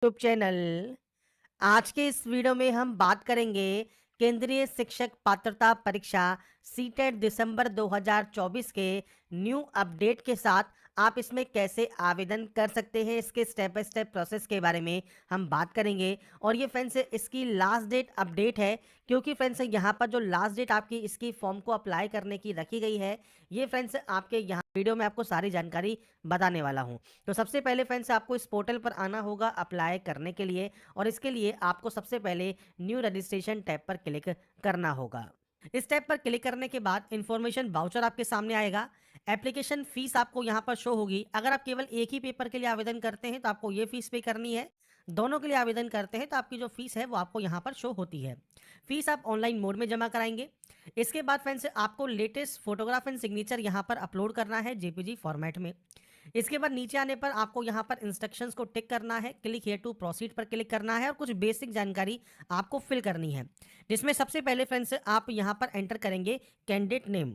YouTube channel. आज के इस वीडियो में हम बात करेंगे केंद्रीय शिक्षक पात्रता परीक्षा सीटेट दिसंबर 2024 के न्यू अपडेट के साथ आप इसमें कैसे आवेदन कर सकते हैं, इसके स्टेप बाय स्टेप प्रोसेस के बारे में हम बात करेंगे। और ये फ्रेंड्स इसकी लास्ट डेट अपडेट है, क्योंकि फ्रेंड्स यहाँ पर जो लास्ट डेट आपकी इसकी फॉर्म को अप्लाई करने की रखी गई है, ये फ्रेंड्स आपके यहाँ वीडियो में आपको सारी जानकारी बताने वाला हूँ। तो सबसे पहले फ्रेंड्स आपको इस पोर्टल पर आना होगा अप्लाई करने के लिए, और इसके लिए आपको सबसे पहले न्यू रजिस्ट्रेशन टैब पर क्लिक करना होगा। इस टैब पर क्लिक करने के बाद इंफॉर्मेशन वाउचर आपके सामने आएगा। एप्लीकेशन फीस आपको यहाँ पर शो होगी। अगर आप केवल एक ही पेपर के लिए आवेदन करते हैं तो आपको ये फीस पे करनी है। दोनों के लिए आवेदन करते हैं तो आपकी जो फीस है वो आपको यहाँ पर शो होती है। फीस आप ऑनलाइन मोड में जमा कराएंगे। इसके बाद फ्रेंड्स आपको लेटेस्ट फोटोग्राफ एंड सिग्नेचर यहाँ पर अपलोड करना है जेपीजी फॉर्मेट में। इसके बाद नीचे आने पर आपको यहाँ पर इंस्ट्रक्शंस को टिक करना है, क्लिक हियर टू प्रोसीड पर क्लिक करना है और कुछ बेसिक जानकारी आपको फिल करनी है, जिसमें सबसे पहले फ्रेंड्स आप यहाँ पर एंटर करेंगे कैंडिडेट नेम।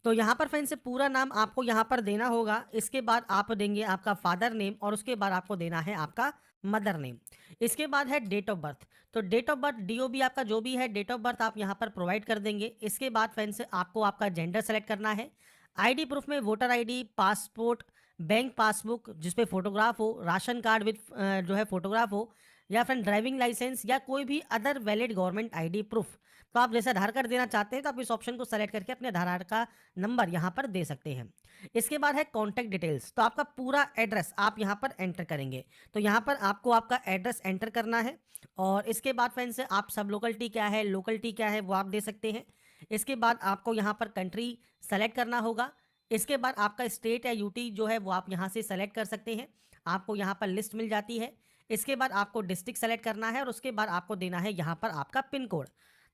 तो यहाँ पर फ्रेंड्स पूरा नाम आपको यहाँ पर देना होगा। इसके बाद आप देंगे आपका फादर नेम और उसके बाद आपको देना है आपका मदर नेम। इसके बाद है डेट ऑफ बर्थ। तो डेट ऑफ बर्थ डीओबी आपका जो भी है डेट ऑफ बर्थ आप यहाँ पर प्रोवाइड कर देंगे। इसके बाद फ्रेंड्स आपको आपका जेंडर सेलेक्ट करना है। आईडी प्रूफ में voter ID, passport, bank passbook जिसपे फोटोग्राफ हो, राशन कार्ड विद जो है फोटोग्राफ हो, या फिर ड्राइविंग लाइसेंस या कोई भी other valid government ID proof. तो आप जैसे आधार कार्ड देना चाहते हैं तो आप इस ऑप्शन को सेलेक्ट करके अपने आधार कार्ड का नंबर यहाँ पर दे सकते हैं। इसके बाद है कॉन्टैक्ट डिटेल्स। तो आपका पूरा एड्रेस आप यहाँ पर एंटर करेंगे। तो यहाँ पर आपको आपका एड्रेस एंटर करना है। और इसके बाद फ्रेंड्स आप सब लोकलिटी क्या है, लोकलिटी क्या है, वो आप दे सकते हैं। इसके बाद आपको यहाँ पर कंट्री सेलेक्ट करना होगा। इसके बाद आपका स्टेट या यूटी जो है वो आप यहाँ से सेलेक्ट कर सकते हैं। आपको यहाँ पर लिस्ट मिल जाती है। इसके बाद आपको डिस्ट्रिक्ट सेलेक्ट करना है और उसके बाद आपको देना है यहाँ पर आपका पिन कोड।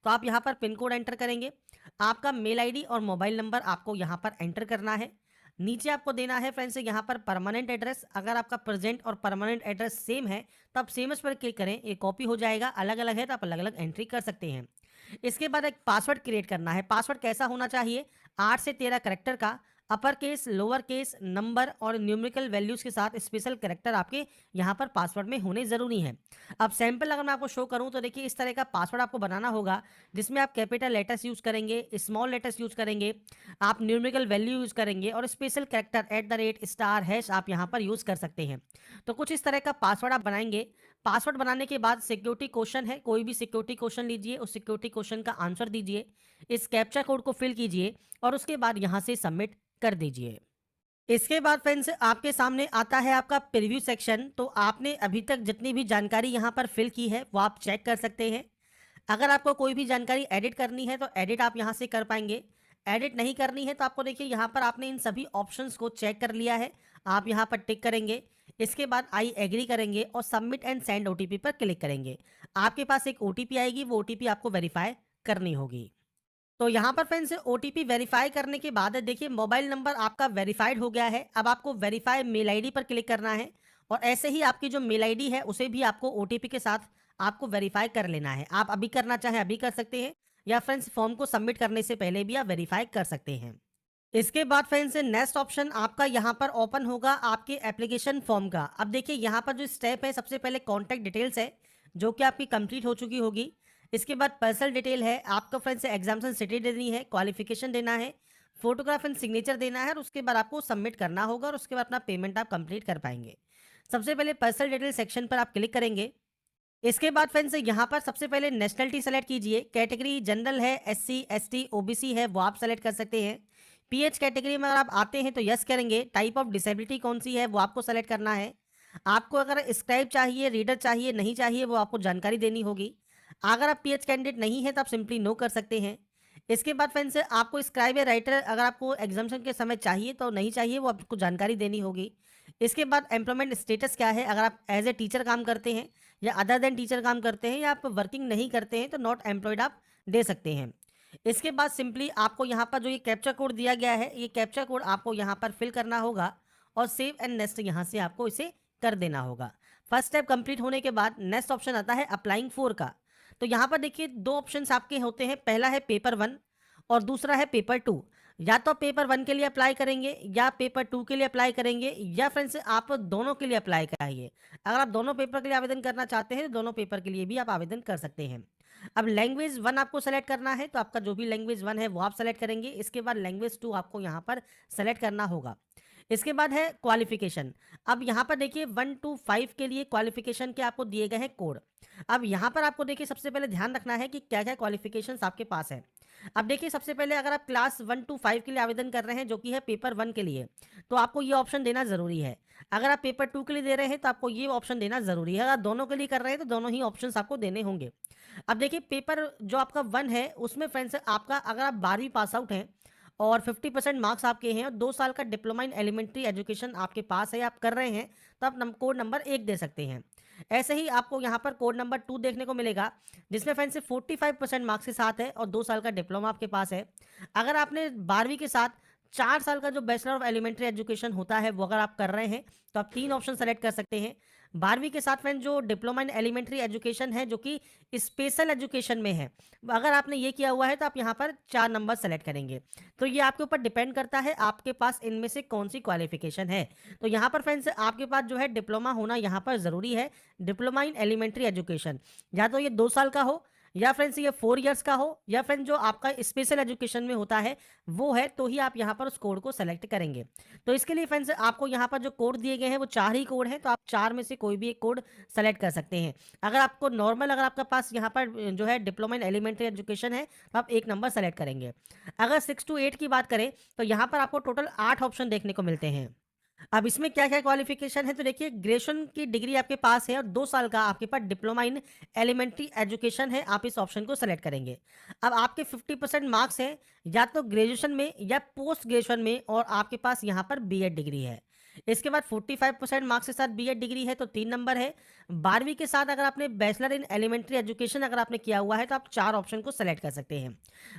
तो आप यहाँ पर पिन कोड एंटर करेंगे। आपका मेल आईडी और मोबाइल नंबर आपको यहाँ पर एंटर करना है। नीचे आपको देना है फ्रेंड्स यहाँ पर परमानेंट एड्रेस। अगर आपका प्रेजेंट और परमानेंट एड्रेस सेम है तो आप सेम पर क्लिक करें, ये कॉपी हो जाएगा। अलग अलग है तो आप अलग अलग एंट्री कर सकते हैं। इसके बाद एक पासवर्ड क्रिएट करना है। पासवर्ड कैसा होना चाहिए? 8 से 13 करेक्टर का, upper case, lower case, number और न्यूमेरिकल वैल्यूज के साथ स्पेशल करेक्टर आपके यहाँ पर पासवर्ड में होने जरूरी हैं। अब सैंपल अगर मैं आपको शो करूँ तो देखिए इस तरह का पासवर्ड आपको बनाना होगा, जिसमें आप कैपिटल लेटर्स यूज करेंगे, स्मॉल लेटर्स यूज करेंगे, आप न्यूमेरिकल वैल्यू यूज करेंगे और स्पेशल करेक्टर @ हैश आप यहाँ पर यूज कर सकते हैं। तो कुछ इस तरह का पासवर्ड आप बनाएंगे। पासवर्ड बनाने के बाद सिक्योरिटी क्वेश्चन है, कोई भी सिक्योरिटी क्वेश्चन लीजिए, उस सिक्योरिटी क्वेश्चन का आंसर दीजिए, इस कैप्चा कोड को फिल कीजिए और उसके बाद यहाँ से सबमिट कर दीजिए। इसके बाद फ्रेंड्स आपके सामने आता है आपका प्रीव्यू सेक्शन। तो आपने अभी तक जितनी भी जानकारी यहाँ पर फिल की है वो आप चेक कर सकते हैं। अगर आपको कोई भी जानकारी एडिट करनी है तो एडिट आप यहाँ से कर पाएंगे। एडिट नहीं करनी है तो आपको देखिए यहाँ पर आपने इन सभी ऑप्शंस को चेक कर लिया है, आप यहाँ पर टिक करेंगे। इसके बाद आई एग्री करेंगे और सबमिट एंड सेंड ओटीपी पर क्लिक करेंगे। आपके पास एक ओटीपी आएगी, वो ओटीपी आपको वेरीफाई करनी होगी। तो यहाँ पर फ्रेंड्स ओटीपी वेरीफाई करने के बाद देखिए मोबाइल नंबर आपका वेरीफाइड हो गया है। अब आपको वेरीफाई मेल आईडी पर क्लिक करना है और ऐसे ही आपकी जो मेल आईडी है उसे भी आपको ओटीपी के साथ आपको वेरीफाई कर लेना है। आप अभी करना चाहें अभी कर सकते हैं, या फ्रेंड्स फॉर्म को सबमिट करने से पहले भी आप वेरीफाई कर सकते हैं। इसके बाद फ्रेंड्स नेक्स्ट ऑप्शन आपका यहाँ पर ओपन होगा आपके एप्लीकेशन फॉर्म का। अब देखिए यहाँ पर जो स्टेप है, सबसे पहले कॉन्टैक्ट डिटेल्स है जो कि आपकी कंप्लीट हो चुकी होगी। इसके बाद पर्सनल डिटेल है, आपको फ्रेंड्स एग्जामिनेशन सिटी देनी है, क्वालिफिकेशन देना है, फोटोग्राफ एंड सिग्नेचर देना है और उसके बाद आपको सबमिट करना होगा और उसके बाद अपना पेमेंट आप कंप्लीट कर पाएंगे। सबसे पहले पर्सनल डिटेल सेक्शन पर आप क्लिक करेंगे। इसके बाद फ्रेंड्स यहाँ पर सबसे पहले नेशनलिटी सेलेक्ट कीजिए। कैटेगरी जनरल है, एससी, एसटी, ओबीसी है, वो आप सेलेक्ट कर सकते हैं। पीएच कैटेगरी में अगर आप आते हैं तो यस करेंगे। टाइप ऑफ डिसेबिलिटी कौन सी है वो आपको सेलेक्ट करना है। आपको अगर स्क्राइब चाहिए, रीडर चाहिए, नहीं चाहिए, वो आपको जानकारी देनी होगी। अगर आप पीएच कैंडिडेट नहीं है तो आप सिंपली नो कर सकते हैं। इसके बाद फ्रेंड्स आपको स्क्राइब या राइटर अगर आपको एग्जामिनेशन के समय चाहिए तो नहीं चाहिए, वो आपको जानकारी देनी होगी। इसके बाद एम्प्लॉयमेंट स्टेटस क्या है, अगर आप एज ए टीचर काम करते हैं या अदर देन टीचर काम करते हैं या आप वर्किंग नहीं करते हैं तो नॉट एम्प्लॉयड आप दे सकते हैं। इसके बाद सिंपली आपको यहाँ पर जो ये कैप्चा कोड दिया गया है, ये कैप्चा कोड आपको यहाँ पर फिल करना होगा और सेव एंड नेक्स्ट यहाँ से आपको इसे कर देना होगा। फर्स्ट स्टेप कंप्लीट होने के बाद नेक्स्ट ऑप्शन आता है अप्लाइंग फॉर का। तो यहाँ पर देखिए दो ऑप्शंस आपके होते हैं, पहला है पेपर 1 और दूसरा है पेपर 2। या तो पेपर 1 के लिए अप्लाई करेंगे या पेपर 2 के लिए अप्लाई करेंगे, या फ्रेंड्स आप दोनों के लिए अप्लाई कराइए। अगर आप दोनों पेपर के लिए आवेदन करना चाहते हैं तो दोनों पेपर के लिए भी आप आवेदन कर सकते हैं। अब लैंग्वेज 1 आपको सेलेक्ट करना है, तो आपका जो भी लैंग्वेज 1 है वो आप सेलेक्ट करेंगे। इसके बाद लैंग्वेज 2 आपको यहाँ पर सेलेक्ट करना होगा। इसके बाद है क्वालिफिकेशन। अब यहाँ पर देखिए 1 to 5 के लिए क्वालिफिकेशन के आपको दिए गए हैं कोड। अब यहाँ पर आपको देखिए सबसे पहले ध्यान रखना है कि क्या क्या क्वालिफिकेशंस आपके पास है। अब देखिए सबसे पहले अगर आप क्लास 1 to 5 के लिए आवेदन कर रहे हैं जो कि है पेपर 1 के लिए, तो आपको ये ऑप्शन देना ज़रूरी है। अगर आप पेपर 2 के लिए दे रहे हैं तो आपको ये ऑप्शन देना ज़रूरी है। अगर दोनों के लिए कर रहे हैं तो दोनों ही ऑप्शंस आपको देने होंगे। अब देखिए पेपर जो आपका 1 है उसमें फ्रेंड्स आपका अगर आप 12वीं पास आउट हैं और 50% मार्क्स आपके हैं और 2 साल का डिप्लोमा इन एलिमेंट्री एजुकेशन आपके पास है, आप कर रहे हैं, तो आप कोड नंबर 1 दे सकते हैं। ऐसे ही आपको यहाँ पर कोड नंबर 2 देखने को मिलेगा, जिसमें फ्रेंड्स 45% मार्क्स के साथ है और 2 साल का डिप्लोमा आपके पास है। अगर आपने 12वीं के साथ 4 साल का जो बैचलर ऑफ एलिमेंट्री एजुकेशन होता है वो अगर आप कर रहे हैं तो आप 3 ऑप्शन सेलेक्ट कर सकते हैं। 12वीं के साथ फ्रेंड जो डिप्लोमा इन एलिमेंट्री एजुकेशन है जो कि स्पेशल एजुकेशन में है, अगर आपने ये किया हुआ है तो आप यहाँ पर 4 नंबर सेलेक्ट करेंगे। तो ये आपके ऊपर डिपेंड करता है आपके पास इनमें से कौन सी क्वालिफिकेशन है। तो यहाँ पर फ्रेंड्स आपके पास जो है डिप्लोमा होना यहाँ पर ज़रूरी है, डिप्लोमा इन एलिमेंट्री एजुकेशन। या तो ये 2 साल का हो, या फ्रेंड्स ये 4 इयर्स का हो, या फ्रेंड्स जो आपका स्पेशल एजुकेशन में होता है वो है, तो ही आप यहाँ पर उस कोड को सेलेक्ट करेंगे। तो इसके लिए फ्रेंड्स आपको यहाँ पर जो कोड दिए गए हैं वो 4 ही कोड हैं, तो आप 4 में से कोई भी एक कोड सेलेक्ट कर सकते हैं। अगर आपको नॉर्मल अगर आपका पास यहाँ पर जो है डिप्लोमा इन एलिमेंट्री एजुकेशन है तो आप 1 नंबर सेलेक्ट करेंगे। अगर 6 to 8 की बात करें तो यहाँ पर आपको टोटल 8 ऑप्शन देखने को मिलते हैं। अब इसमें क्या-क्या क्वालिफ़िकेशन है, तो देखिए ग्रेजुएशन की डिग्री आपके पास है और 2 साल का आपके पास डिप्लोमा इन एलिमेंट्री एजुकेशन है, आप इस ऑप्शन को सेलेक्ट करेंगे। अब आपके 50% मार्क्स हैं या तो ग्रेजुएशन में या पोस्ट ग्रेजुएशन में और आपके पास यहाँ पर बीएड डिग्री है। इसके बाद 45% मार्क्स के साथ बीएड डिग्री है तो 3 नंबर है। 12वीं के साथ अगर आपने बैचलर इन एलिमेंट्री एजुकेशन अगर आपने किया हुआ है तो आप 4 ऑप्शन को सेलेक्ट कर सकते हैं।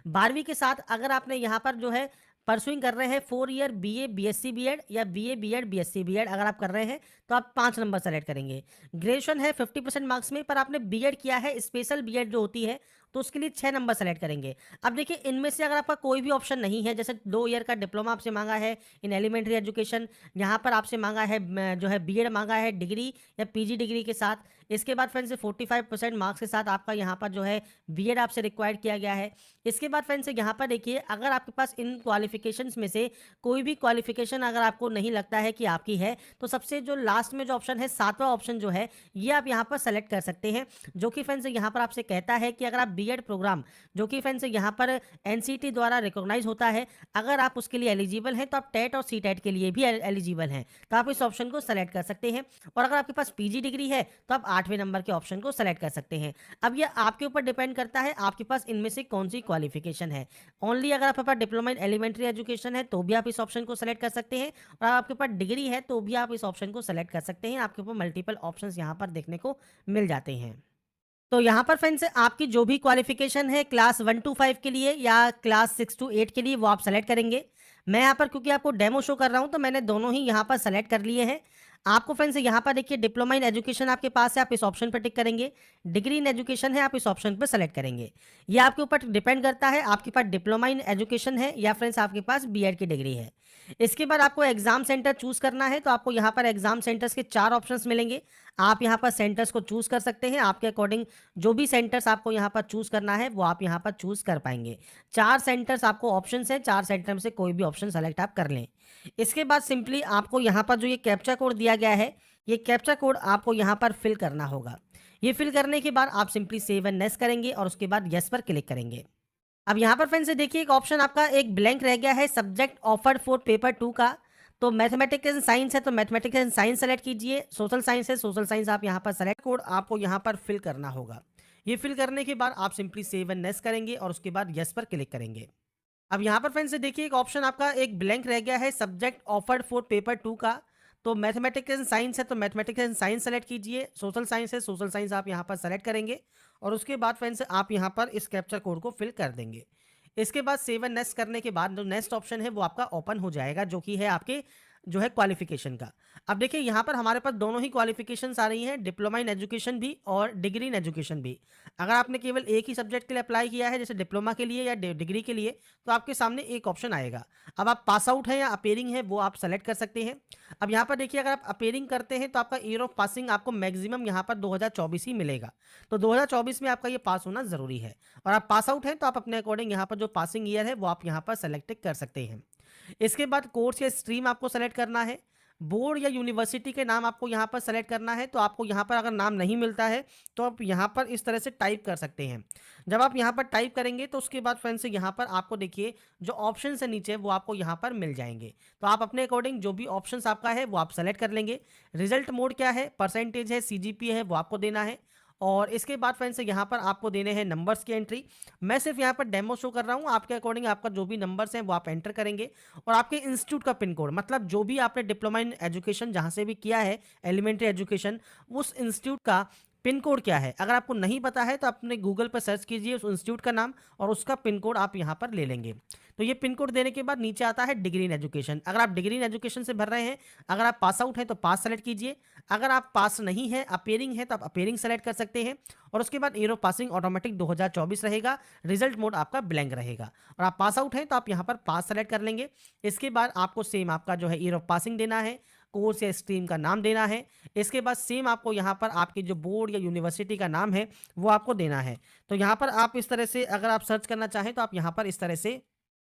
12वीं के साथ अगर आपने यहाँ पर जो है परसुइंग कर रहे हैं 4 ईयर बीए बीएससी बीएड या बीए बीएड बीएससी बीएड अगर आप कर रहे हैं तो आप 5 नंबर सेलेक्ट करेंगे। ग्रेजुएशन है 50% मार्क्स में पर आपने बीएड किया है, स्पेशल बीएड जो होती है, तो उसके लिए 6 नंबर सेलेक्ट करेंगे। अब देखिए इनमें से अगर आपका कोई भी ऑप्शन नहीं है, जैसे 2 ईयर का डिप्लोमा आपसे मांगा है इन एलिमेंट्री एजुकेशन, यहाँ पर आपसे मांगा है जो है बीएड मांगा है डिग्री या पीजी डिग्री के साथ, इसके बाद फ्रेंड्स 45% मार्क्स के साथ आपका यहाँ पर जो है बीएड आपसे रिक्वायर्ड किया गया है। इसके बाद फ्रेंड्स यहाँ पर देखिए अगर आपके पास इन क्वालिफिकेशंस में से कोई भी क्वालिफिकेशन अगर आपको नहीं लगता है कि आपकी है, तो सबसे जो लास्ट में जो ऑप्शन है 7वां ऑप्शन जो है ये आप यहाँ पर सेलेक्ट कर सकते हैं, जो कि फ्रेंड्स यहाँ पर आपसे कहता है कि अगर आप बीएड प्रोग्राम जो कि फ्रेंड्स यहाँ पर एनसीटी द्वारा रिकॉग्नाइज होता है, अगर आप उसके लिए एलिजिबल हैं तो आप टेट और सीटेट के लिए भी एलिजिबल हैं, तो आप इस ऑप्शन को सेलेक्ट कर सकते हैं। और अगर आपके पास पीजी डिग्री है तो आप 8वें नंबर के ऑप्शन को सेलेक्ट कर सकते हैं। अब यह आपके ऊपर डिपेंड करता है आपके पास इनमें से कौन सी क्वालिफिकेशन है। ओनली अगर आपके पास डिप्लोमा इन एलिमेंट्री एजुकेशन है तो भी आप इस ऑप्शन को सेलेक्ट कर सकते हैं, और आपके पास डिग्री है तो भी आप इस ऑप्शन को सेलेक्ट कर सकते हैं। आपके ऊपर मल्टीपल ऑप्शंस यहाँ पर देखने को मिल जाते हैं। तो यहाँ पर फ्रेंड्स आपकी जो भी क्वालिफिकेशन है क्लास 1 to 5 के लिए या क्लास 6 to 8 के लिए वो आप सेलेक्ट करेंगे। मैं यहाँ पर क्योंकि आपको डेमो शो कर रहा हूँ तो मैंने दोनों ही यहाँ पर सेलेक्ट कर लिए हैं। आपको फ्रेंड्स यहाँ पर देखिए डिप्लोमा इन एजुकेशन आपके पास है, आप इस ऑप्शन पर टिक करेंगे। डिग्री इन एजुकेशन है, आप इस ऑप्शन पर सेलेक्ट करेंगे। ये आपके ऊपर डिपेंड करता है आपके पास डिप्लोमा इन एजुकेशन है या फ्रेंड्स आपके पास बीएड की डिग्री है। इसके बाद आपको एग्जाम सेंटर चूज करना है, तो आपको यहाँ पर एग्जाम सेंटर्स के 4 ऑप्शंस मिलेंगे। आप यहाँ पर सेंटर्स को चूज कर सकते हैं, आपके अकॉर्डिंग जो भी सेंटर्स आपको यहाँ पर चूज करना है वो आप यहाँ पर चूज कर पाएंगे। 4 सेंटर्स आपको ऑप्शंस हैं, 4 सेंटर में से कोई भी ऑप्शन सेलेक्ट आप कर लें। इसके बाद सिंपली आपको यहाँ पर जो ये कैप्चा कोड दिया गया है, ये कैप्चा कोड आपको यहाँ पर फिल करना होगा। ये फिल करने के बाद आप सिंपली सेव एंड नेक्स्ट करेंगे और उसके बाद यस पर क्लिक करेंगे। अब यहाँ पर फ्रेंड्स देखिए एक ऑप्शन आपका एक ब्लैंक रह गया है सब्जेक्ट ऑफर्ड फॉर पेपर 2 का। तो मैथमेटिक्स एंड साइंस है तो मैथमेटिक्स एंड साइंस सेलेक्ट कीजिए, सोशल साइंस है सोशल साइंस आप यहाँ पर सेलेक्ट, कोड आपको यहाँ पर फिल करना होगा। ये फिल करने के बाद आप सिंपली सेव एंड नेक्स्ट करेंगे और उसके बाद यस पर क्लिक करेंगे। अब यहाँ पर फ्रेंड्स देखिए एक ऑप्शन आपका एक ब्लैंक रह गया है सब्जेक्ट ऑफर्ड फॉर पेपर 2 का। तो मैथमेटिक्स एंड साइंस है तो मैथमेटिक्स एंड साइंस सेलेक्ट कीजिए, सोशल साइंस है सोशल साइंस आप यहाँ पर सेलेक्ट करेंगे और उसके बाद फ्रेंड्स आप यहाँ पर इस कैप्चर कोड को फिल कर देंगे। इसके बाद सेव एंड नेक्स्ट करने के बाद जो नेक्स्ट ऑप्शन है वो आपका ओपन हो जाएगा, जो कि है आपके जो है क्वालिफिकेशन का। अब देखिए यहाँ पर हमारे पास दोनों ही क्वालिफिकेशंस आ रही हैं, डिप्लोमा इन एजुकेशन भी और डिग्री इन एजुकेशन भी। अगर आपने केवल एक ही सब्जेक्ट के लिए अप्लाई किया है, जैसे डिप्लोमा के लिए या डिग्री के लिए, तो आपके सामने एक ऑप्शन आएगा। अब आप पास आउट हैं या अपेयरिंग है वो आप सेलेक्ट कर सकते हैं। अब यहाँ पर देखिए अगर आप अपेयरिंग करते हैं तो आपका ईयर ऑफ पासिंग आपको मैक्सिमम यहाँ पर 2024 ही मिलेगा। तो 2024 में आपका ये पास होना ज़रूरी है। और आप पास आउट हैं तो आप अपने अकॉर्डिंग यहाँ पर जो पासिंग ईयर है वो आप यहाँ पर सेलेक्ट कर सकते हैं। इसके बाद कोर्स या स्ट्रीम आपको सेलेक्ट करना है। बोर्ड या यूनिवर्सिटी के नाम आपको यहाँ पर सेलेक्ट करना है। तो आपको यहाँ पर अगर नाम नहीं मिलता है तो आप यहाँ पर इस तरह से टाइप कर सकते हैं। जब आप यहाँ पर टाइप करेंगे तो उसके बाद फ्रेंड्स यहाँ पर आपको देखिए जो ऑप्शन है नीचे वो आपको यहाँ पर मिल जाएंगे। तो आप अपने अकॉर्डिंग जो भी ऑप्शन आपका है वो आप सेलेक्ट कर लेंगे। रिजल्ट मोड क्या है, परसेंटेज है, सीजीपीए है, वो आपको देना है। और इसके बाद फ्रेंड्स यहाँ पर आपको देने हैं नंबर्स की एंट्री। मैं सिर्फ यहाँ पर डेमो शो कर रहा हूँ, आपके अकॉर्डिंग आपका जो भी नंबर्स हैं वो आप एंटर करेंगे। और आपके इंस्टीट्यूट का पिन कोड, मतलब जो भी आपने डिप्लोमा इन एजुकेशन जहाँ से भी किया है, एलिमेंट्री एजुकेशन, उस इंस्टीट्यूट का पिन कोड क्या है। अगर आपको नहीं पता है तो अपने गूगल पर सर्च कीजिए उस इंस्टीट्यूट का नाम और उसका पिन कोड आप यहाँ पर ले लेंगे। तो ये पिन कोड देने के बाद नीचे आता है डिग्री इन एजुकेशन। अगर आप डिग्री इन एजुकेशन से भर रहे हैं, अगर आप पास आउट हैं तो पास सेलेक्ट कीजिए। अगर आप पास नहीं है, अपेयरिंग है, तो आप अपेयरिंग सेलेक्ट कर सकते हैं। और उसके बाद ईयर ऑफ पासिंग ऑटोमेटिक 2024 रहेगा। रिजल्ट मोड आपका ब्लैंक रहेगा। और आप पास आउट हैं तो आप यहाँ पर पास सेलेक्ट कर लेंगे। इसके बाद आपको सेम आपका जो है ईयर ऑफ पासिंग देना है, कोर्स या स्ट्रीम का नाम देना है। इसके बाद सेम आपको यहाँ पर आपके जो बोर्ड या यूनिवर्सिटी का नाम है वो आपको देना है। तो यहाँ पर आप इस तरह से अगर आप सर्च करना चाहें तो आप यहाँ पर इस तरह से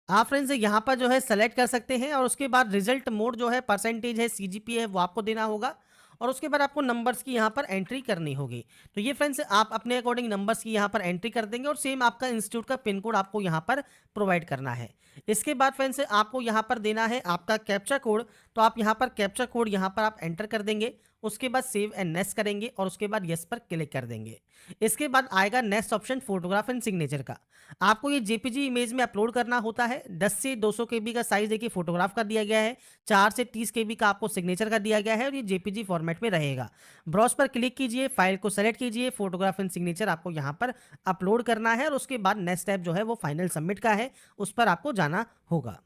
आप फ्रेंड्स यहाँ पर जो है सेलेक्ट कर सकते हैं। और उसके बाद रिजल्ट मोड जो है, परसेंटेज है, सीजीपीए है, वो आपको देना होगा। और उसके बाद आपको नंबर्स की यहाँ पर एंट्री करनी होगी। तो ये फ्रेंड्स आप अपने अकॉर्डिंग नंबर्स की यहाँ पर एंट्री कर देंगे और सेम आपका इंस्टीट्यूट का पिन कोड आपको यहाँ पर प्रोवाइड करना है। इसके बाद फ्रेंड्स आपको यहाँ पर देना है आपका कैप्चा कोड। तो आप यहाँ पर कैप्चा कोड यहाँ पर आप एंटर कर देंगे। उसके बाद सेव एंड नेक्स्ट करेंगे और उसके बाद यस पर क्लिक कर देंगे। इसके बाद आएगा next option, photograph and signature का। आपको ये जेपीजी इमेज में अपलोड करना होता है। 10 से 200 केबी का साइज देखिए फोटोग्राफ का दिया गया है, 4 से 30 केबी का आपको सिग्नेचर का दिया गया है और ये जेपीजी फॉर्मेट में रहेगा। ब्राउज पर क्लिक कीजिए, फाइल को सेलेक्ट कीजिए, फोटोग्राफ एंड सिग्नेचर आपको यहाँ पर अपलोड करना है। और उसके बाद नेक्स्ट स्टेप जो है वो फाइनल सबमिट का है, उस पर आपको जाना होगा।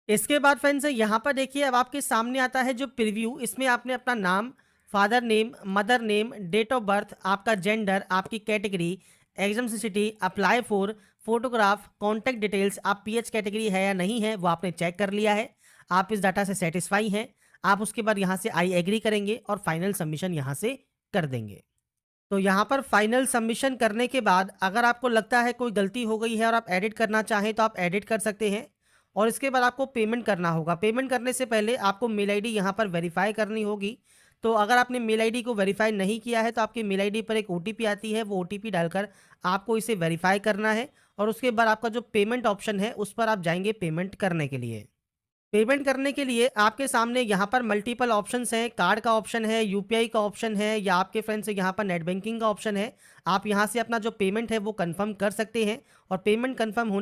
इसके बाद फ्रेंड्स यहाँ पर देखिए अब आपके सामने आता है जो प्रीव्यू। इसमें आपने अपना नाम, father name, mother name, date of birth, आपका जेंडर, आपकी category, exam city, apply for, photograph, contact details, आप पीएच कैटेगरी है या नहीं है वो आपने चेक कर लिया है। आप इस डाटा से सेटिस्फाई हैं। आप उसके बाद यहाँ से आई एग्री करेंगे और फाइनल सबमिशन यहाँ से कर देंगे। तो यहाँ पर फाइनल सबमिशन करने के बाद अगर आपको लगता है कोई गलती हो गई है और आप एडिट करना चाहें तो आप एडिट कर सकते हैं। और इसके बाद आपको पेमेंट करना होगा। पेमेंट करने से पहले आपको मेल आईडी यहाँ पर वेरीफाई करनी होगी। तो अगर आपने मेल आईडी को वेरीफाई नहीं किया है तो आपकी मेल आईडी पर एक ओटीपी आती है, वो ओटीपी डालकर आपको इसे वेरीफाई करना है। और उसके बाद आपका जो पेमेंट ऑप्शन है उस पर आप जाएंगे पेमेंट करने के लिए। पेमेंट करने के लिए आपके सामने यहाँ पर मल्टीपल ऑप्शंस हैं। कार्ड का ऑप्शन है, यूपीआई का ऑप्शन है, या आपके फ्रेंड से यहाँ पर नेट बैंकिंग का ऑप्शन है। आप यहाँ से अपना जो पेमेंट है वो कंफर्म कर सकते हैं। और पेमेंट कंफर्म होने